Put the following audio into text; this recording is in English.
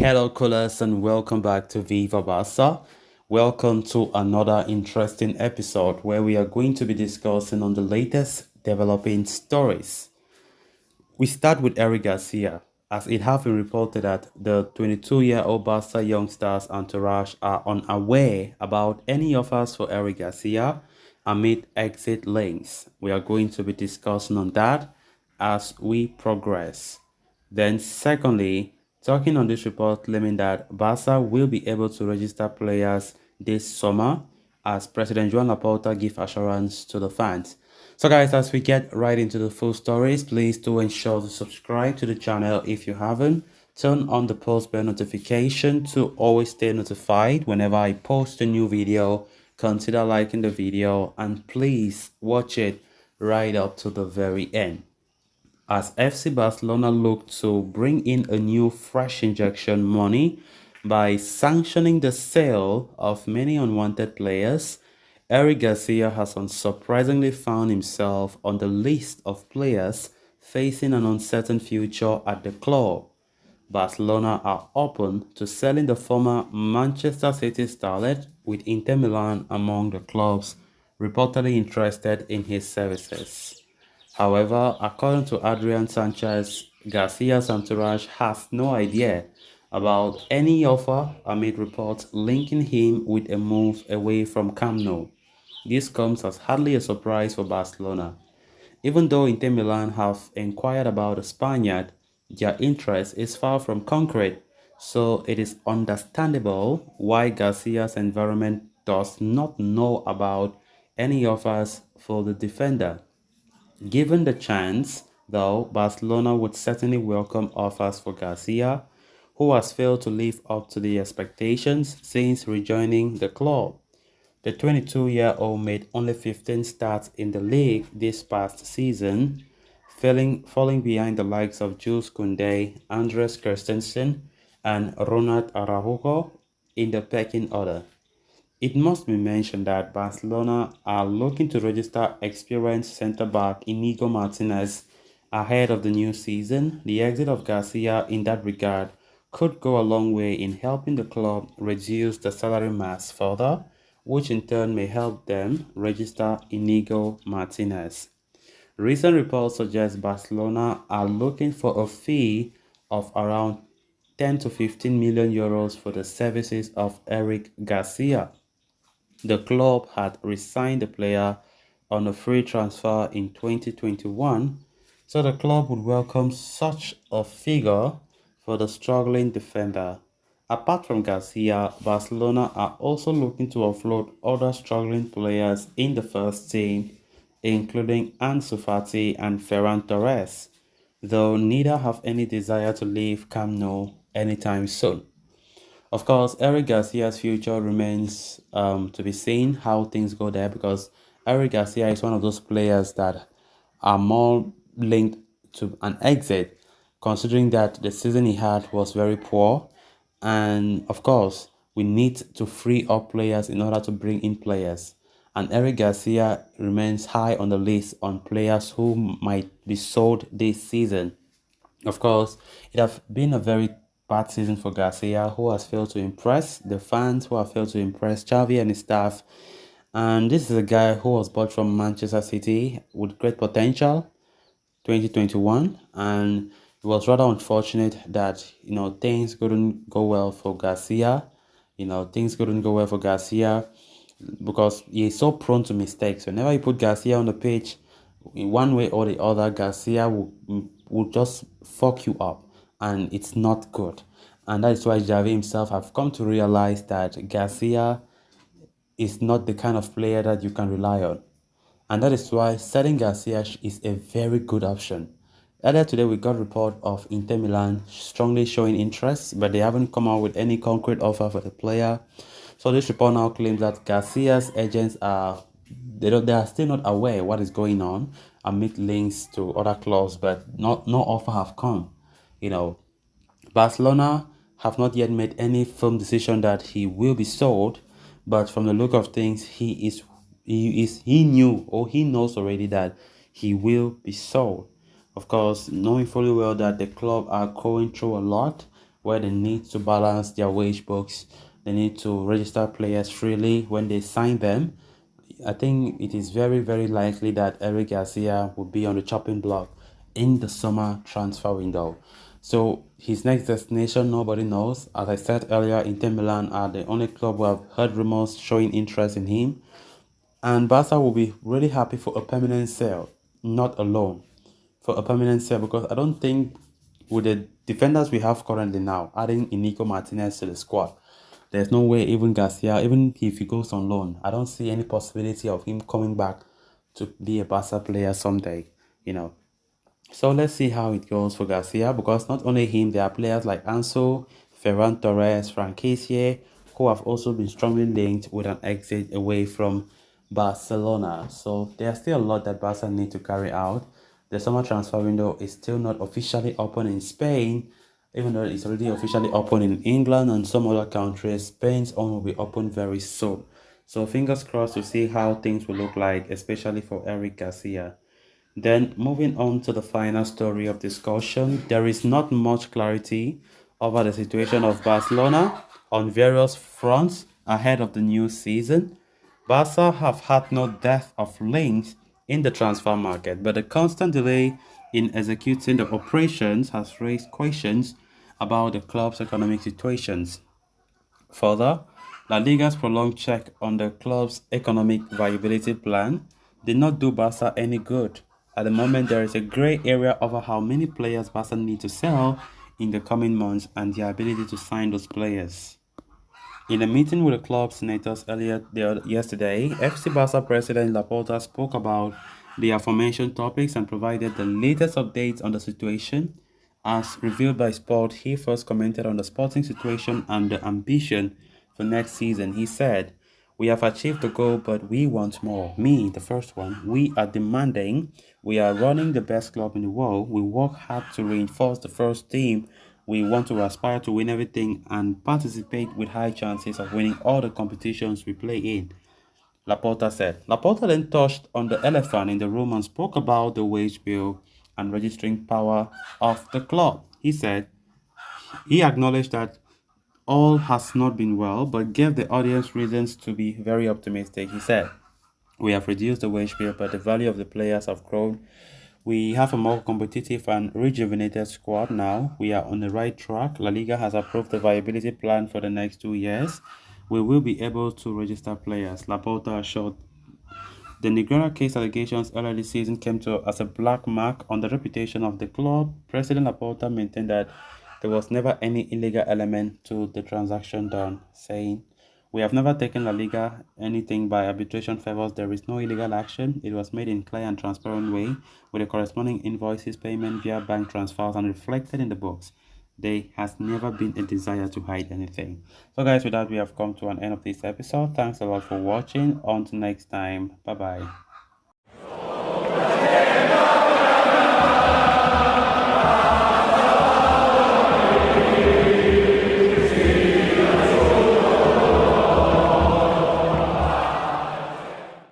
Hello, callers, and welcome back to Viva Barca. Welcome to another interesting episode where we are going to be discussing on the latest developing stories. We start with Eric Garcia, as it has been reported that the 22-year-old Barca youngsters entourage are unaware about any offers for Eric Garcia amid exit links. We are going to be discussing on that as we progress. Then, secondly, talking on this report claiming that Barca will be able to register players this summer as President Joan Laporta give assurance to the fans. So guys, as we get right into the full stories, please do ensure to subscribe to the channel if you haven't. Turn on the post bell notification to always stay notified whenever I post a new video. Consider liking the video and please watch it right up to the very end as FC Barcelona look to bring in a new fresh injection money by sanctioning the sale of many unwanted players. Eric Garcia has unsurprisingly found himself on the list of players facing an uncertain future at the club. Barcelona are open to selling the former Manchester City starlet, with Inter Milan among the clubs reportedly interested in his services. However, according to Adrian Sanchez, Garcia's entourage has no idea about any offer amid reports linking him with a move away from Camp Nou. This comes as hardly a surprise for Barcelona. Even though Inter Milan have inquired about the Spaniard, their interest is far from concrete, so it is understandable why Garcia's environment does not know about any offers for the defender. Given the chance, though, Barcelona would certainly welcome offers for Garcia, who has failed to live up to the expectations since rejoining the club. The 22-year-old made only 15 starts in the league this past season, falling behind the likes of Jules Koundé, Andres Christensen, and Ronald Araujo in the pecking order. It must be mentioned that Barcelona are looking to register experienced centre-back Inigo Martinez ahead of the new season. The exit of Garcia in that regard could go a long way in helping the club reduce the salary mass further, which in turn may help them register Inigo Martinez. Recent reports suggest Barcelona are looking for a fee of around 10 to 15 million euros for the services of Eric Garcia. The club had re-signed the player on a free transfer in 2021, so the club would welcome such a figure for the struggling defender. Apart from Garcia, Barcelona are also looking to offload other struggling players in the first team, including Ansu Fati and Ferran Torres, though neither have any desire to leave Camp Nou anytime soon. Of course, Eric Garcia's future remains to be seen how things go there, because Eric Garcia is one of those players that are more linked to an exit, considering that the season he had was very poor. And of course, we need to free up players in order to bring in players. And Eric Garcia remains high on the list on players who might be sold this season. Of course, it has been a very bad season for Garcia, who has failed to impress the fans, who have failed to impress Xavi and his staff. And this is a guy who was bought from Manchester City with great potential, 2021, and it was rather unfortunate that things couldn't go well for Garcia. Things couldn't go well for Garcia because he's so prone to mistakes. Whenever you put Garcia on the pitch, in one way or the other, Garcia will just fuck you up, and it's not good. And that is why Xavi himself have come to realize that Garcia is not the kind of player that you can rely on. And that is why selling Garcia is a very good option. Earlier today, we got report of Inter Milan strongly showing interest, but they haven't come out with any concrete offer for the player. So this report now claims that Garcia's agents they are still not aware what is going on amid links to other clubs, but no offer have come. You know, Barcelona have not yet made any firm decision that he will be sold, but from the look of things, he knew, or he knows already, that he will be sold. Of course, knowing fully well that the club are going through a lot, where they need to balance their wage books. They need to register players freely when they sign them. I think it is very, very likely that Eric Garcia will be on the chopping block in the summer transfer window. So his next destination, nobody knows. As I said earlier, Inter Milan are the only club who have heard rumors showing interest in him. And Barca will be really happy for a permanent sale, not a loan. For a permanent sale, because I don't think with the defenders we have currently now, adding Inigo Martinez to the squad, there's no way even Garcia, even if he goes on loan, I don't see any possibility of him coming back to be a Barca player someday, you know. So let's see how it goes for Garcia, because not only him, there are players like Anso, Ferran Torres, Franquise, who have also been strongly linked with an exit away from Barcelona. So there's still a lot that Barca need to carry out. The summer transfer window is still not officially open in Spain, even though it's already officially open in England and some other countries. Spain's own will be open very soon. So fingers crossed to see how things will look like, especially for Eric Garcia. Then, moving on to the final story of discussion, there is not much clarity over the situation of Barcelona on various fronts ahead of the new season. Barca have had no depth of links in the transfer market, but the constant delay in executing the operations has raised questions about the club's economic situations. Further, La Liga's prolonged check on the club's economic viability plan did not do Barca any good. At the moment, there is a grey area over how many players Barca need to sell in the coming months and their ability to sign those players. In a meeting with the club senators yesterday, FC Barca president Laporta spoke about the aforementioned topics and provided the latest updates on the situation. As revealed by Sport, he first commented on the sporting situation and the ambition for next season. He said, "We have achieved the goal, but we want more. Me, the first one, we are demanding. We are running the best club in the world. We work hard to reinforce the first team. We want to aspire to win everything and participate with high chances of winning all the competitions we play in," Laporta said. Laporta then touched on the elephant in the room and spoke about the wage bill and registering power of the club. He said he acknowledged that all has not been well, but gave the audience reasons to be very optimistic. He said, "We have reduced the wage bill, but the value of the players have grown. We have a more competitive and rejuvenated squad now. We are on the right track. La Liga has approved the viability plan for the next 2 years. We will be able to register players," Laporta assured. The Negreira case allegations earlier this season came to as a black mark on the reputation of the club. President Laporta maintained that there was never any illegal element to the transaction done, saying, "We have never taken La Liga anything by arbitration favors. There is no illegal action. It was made in clear and transparent way with the corresponding invoices, payment via bank transfers and reflected in the books. There has never been a desire to hide anything." So guys, with that we have come to an end of this episode. Thanks a lot for watching. Until next time. Bye bye.